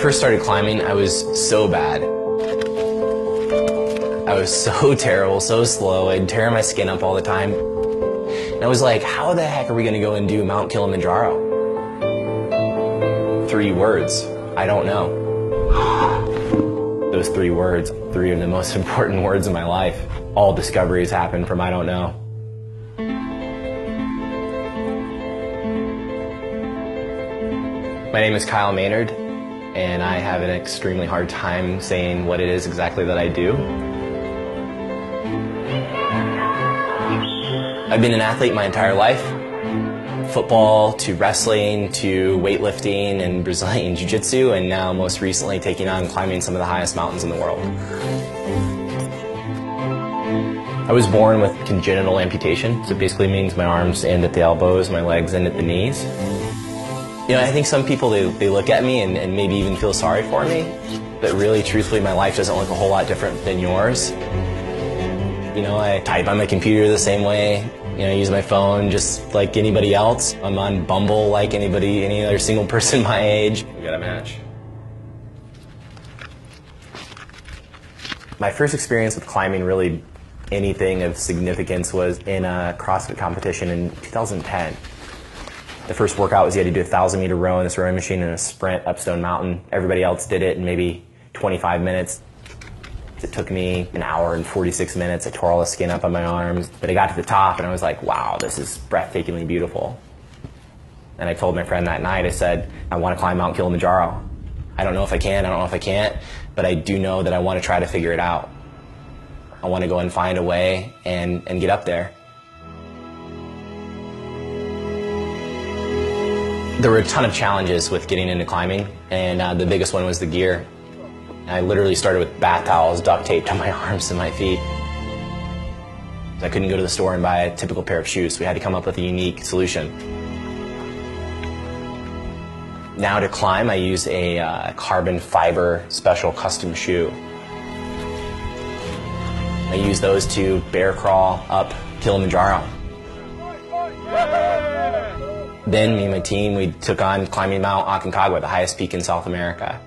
first started climbing, I was so bad. I was so terrible, so slow. I'd tear my skin up all the time. And I was like, how the heck are we going to go and do Mount Kilimanjaro? 3 words. I don't know. Those 3 words, 3 of the most important words in my life. All discoveries happen from I don't know. My name is Kyle Maynard, and I have an extremely hard time saying what it is exactly that I do. I've been an athlete my entire life. Football to wrestling to weightlifting and Brazilian Jiu-Jitsu, and now most recently taking on climbing some of the highest mountains in the world. I was born with congenital amputation, so it basically means my arms end at the elbows, my legs end at the knees. You know, I think some people, they look at me and maybe even feel sorry for me, but really, truthfully, my life doesn't look a whole lot different than yours. You know, I type on my computer the same way. You know, I use my phone just like anybody else. I'm on Bumble like any other single person my age. We got a match. My first experience with climbing, really anything of significance, was in a CrossFit competition in 2010. The first workout was you had to do a 1,000-meter row in this rowing machine in a sprint up Stone Mountain. Everybody else did it in maybe 25 minutes. It took me an hour and 46 minutes. I tore all the skin up on my arms. But I got to the top and I was like, wow, this is breathtakingly beautiful. And I told my friend that night, I said, I want to climb Mount Kilimanjaro. I don't know if I can, I don't know if I can't, but I do know that I want to try to figure it out. I want to go and find a way and get up there. There were a ton of challenges with getting into climbing, and the biggest one was the gear. I literally started with bath towels duct taped to my arms and my feet. I couldn't go to the store and buy a typical pair of shoes, so we had to come up with a unique solution. Now to climb, I use a carbon fiber special custom shoe. I use those to bear crawl up Kilimanjaro. Then me and my team, we took on climbing Mount Aconcagua, the highest peak in South America.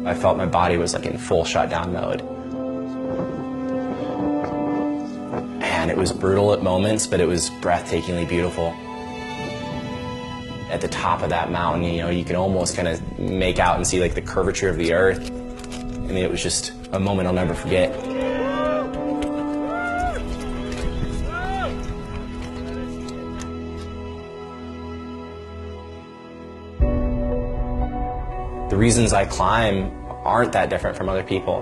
I felt my body was like in full shutdown mode. And it was brutal at moments, but it was breathtakingly beautiful. At the top of that mountain, you know, you can almost kind of make out and see like the curvature of the earth. I mean, it was just a moment I'll never forget. The reasons I climb aren't that different from other people.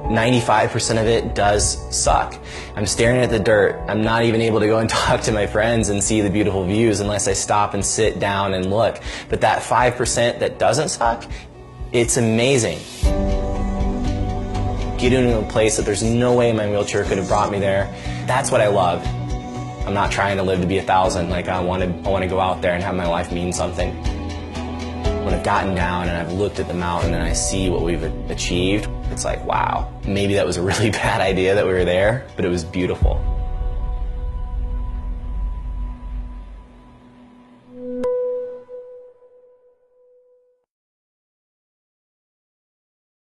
95% of it does suck. I'm staring at the dirt. I'm not even able to go and talk to my friends and see the beautiful views unless I stop and sit down and look. But that 5% that doesn't suck, it's amazing. Get into a place that there's no way my wheelchair could have brought me there. That's what I love. I'm not trying to live to be 1,000. Like I want to go out there and have my life mean something. When I've gotten down and I've looked at the mountain and I see what we've achieved, it's like, wow, maybe that was a really bad idea that we were there, but it was beautiful.